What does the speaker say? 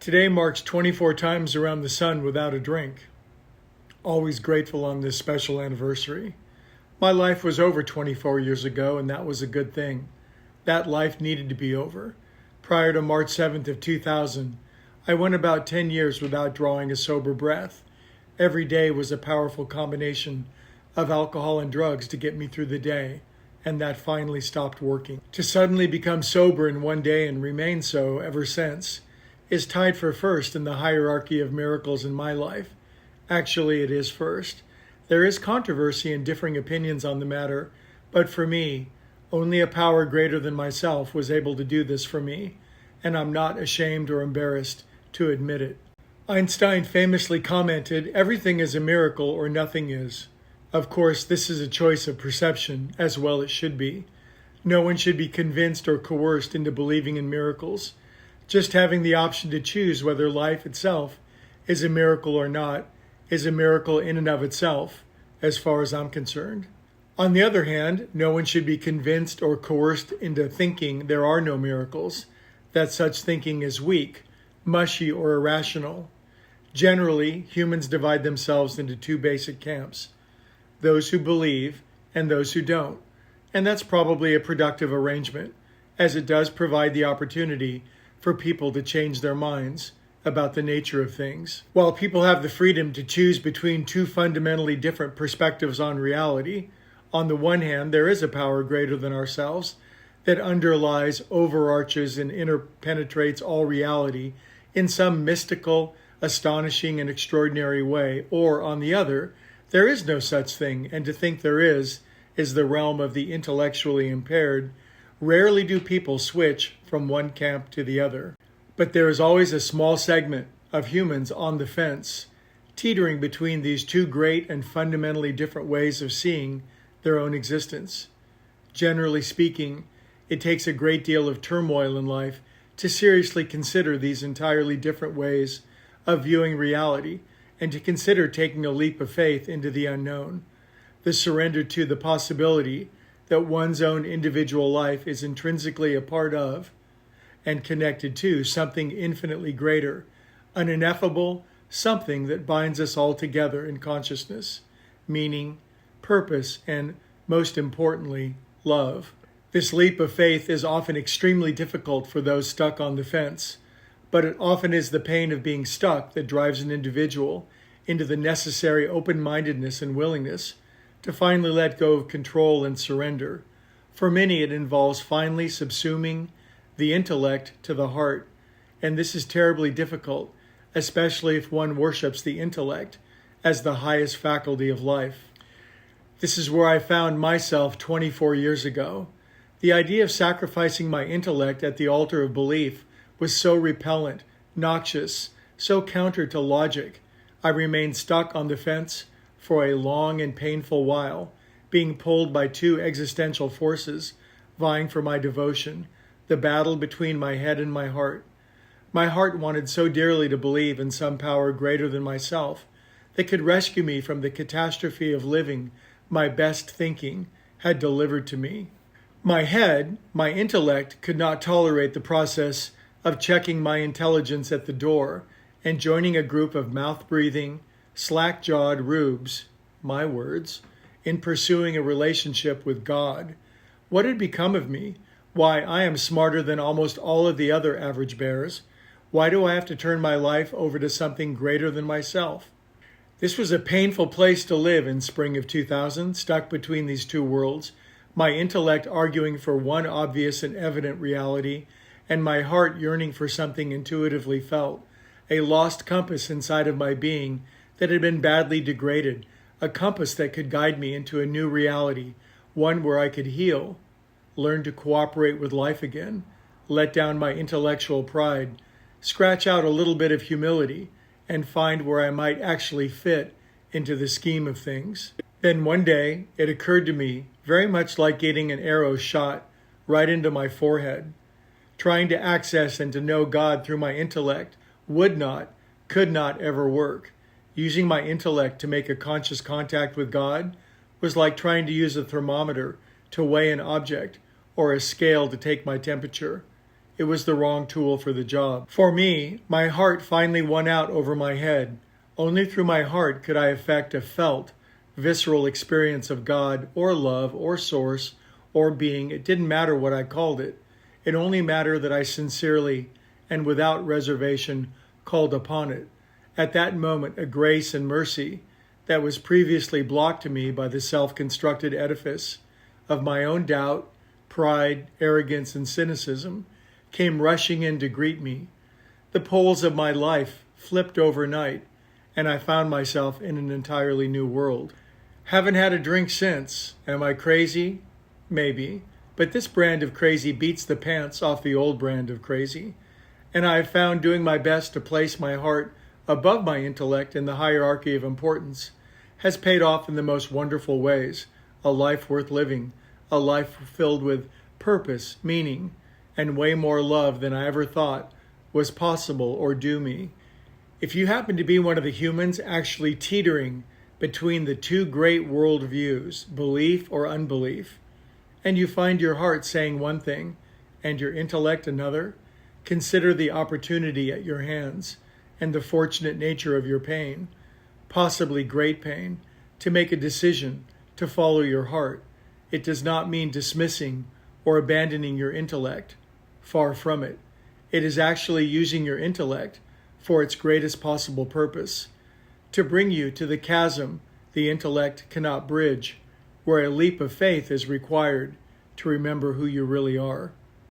Today marks 24 times around the sun without a drink. Always grateful on this special anniversary. My life was over 24 years ago, and that was a good thing. That life needed to be over. Prior to March 7th of 2000, I went about 10 years without drawing a sober breath. Every day was a powerful combination of alcohol and drugs to get me through the day, and that finally stopped working. To suddenly become sober in one day and remain so ever since is tied for first in the hierarchy of miracles in my life. Actually, it is first. There is controversy and differing opinions on the matter, but for me, only a power greater than myself was able to do this for me, and I'm not ashamed or embarrassed to admit it. Einstein famously commented, "Everything is a miracle or nothing is." Of course, this is a choice of perception, as well it should be. No one should be convinced or coerced into believing in miracles. Just having the option to choose whether life itself is a miracle or not is a miracle in and of itself, as far as I'm concerned. On the other hand, no one should be convinced or coerced into thinking there are no miracles, that such thinking is weak, mushy, or irrational. Generally, humans divide themselves into two basic camps: those who believe and those who don't. And that's probably a productive arrangement, as it does provide the opportunity for people to change their minds about the nature of things. While people have the freedom to choose between two fundamentally different perspectives on reality, on the one hand, there is a power greater than ourselves that underlies, overarches, and interpenetrates all reality in some mystical, astonishing, and extraordinary way. Or, on the other, there is no such thing, and to think there is the realm of the intellectually impaired. Rarely do people switch from one camp to the other. But there is always a small segment of humans on the fence, teetering between these two great and fundamentally different ways of seeing their own existence. Generally speaking, it takes a great deal of turmoil in life to seriously consider these entirely different ways of viewing reality and to consider taking a leap of faith into the unknown, the surrender to the possibility that one's own individual life is intrinsically a part of and connected to something infinitely greater, an ineffable something that binds us all together in consciousness, meaning, purpose, and, most importantly, love. This leap of faith is often extremely difficult for those stuck on the fence, but it often is the pain of being stuck that drives an individual into the necessary open-mindedness and willingness to finally let go of control and surrender. For many, it involves finally subsuming the intellect to the heart, and this is terribly difficult, especially if one worships the intellect as the highest faculty of life. This is where I found myself 24 years ago. The idea of sacrificing my intellect at the altar of belief was so repellent, noxious, so counter to logic. I remained stuck on the fence for a long and painful while, being pulled by two existential forces vying for my devotion, the battle between my head and my heart. My heart wanted so dearly to believe in some power greater than myself that could rescue me from the catastrophe of living my best thinking had delivered to me. My head, my intellect, could not tolerate the process of checking my intelligence at the door and joining a group of mouth-breathing, slack-jawed rubes, my words, in pursuing a relationship with God. What had become of me? Why, I am smarter than almost all of the other average bears. Why do I have to turn my life over to something greater than myself? This was a painful place to live in spring of 2000, stuck between these two worlds, my intellect arguing for one obvious and evident reality, and my heart yearning for something intuitively felt, a lost compass inside of my being that had been badly degraded, a compass that could guide me into a new reality, one where I could heal, learn to cooperate with life again, let down my intellectual pride, scratch out a little bit of humility, and find where I might actually fit into the scheme of things. Then one day, it occurred to me, very much like getting an arrow shot right into my forehead. Trying to access and to know God through my intellect could not ever work. Using my intellect to make a conscious contact with God was like trying to use a thermometer to weigh an object or a scale to take my temperature. it was the wrong tool for the job. For me, my heart finally won out over my head. Only through my heart could I effect a felt, visceral experience of God or love or source or being. It didn't matter what I called it. It only mattered that I sincerely and without reservation called upon it. At that moment, a grace and mercy that was previously blocked to me by the self-constructed edifice of my own doubt, pride, arrogance, and cynicism came rushing in to greet me. The poles of my life flipped overnight, and I found myself in an entirely new world. Haven't had a drink since. Am I crazy? Maybe. But this brand of crazy beats the pants off the old brand of crazy. And I have found doing my best to place my heart above my intellect in the hierarchy of importance has paid off in the most wonderful ways. A life worth living, a life filled with purpose, meaning, and way more love than I ever thought was possible or due me. If you happen to be one of the humans actually teetering between the two great worldviews, belief or unbelief, and you find your heart saying one thing and your intellect another, consider the opportunity at your hands and the fortunate nature of your pain, possibly great pain, to make a decision to follow your heart. It does not mean dismissing or abandoning your intellect. Far from it. It is actually using your intellect for its greatest possible purpose, to bring you to the chasm the intellect cannot bridge, where a leap of faith is required to remember who you really are.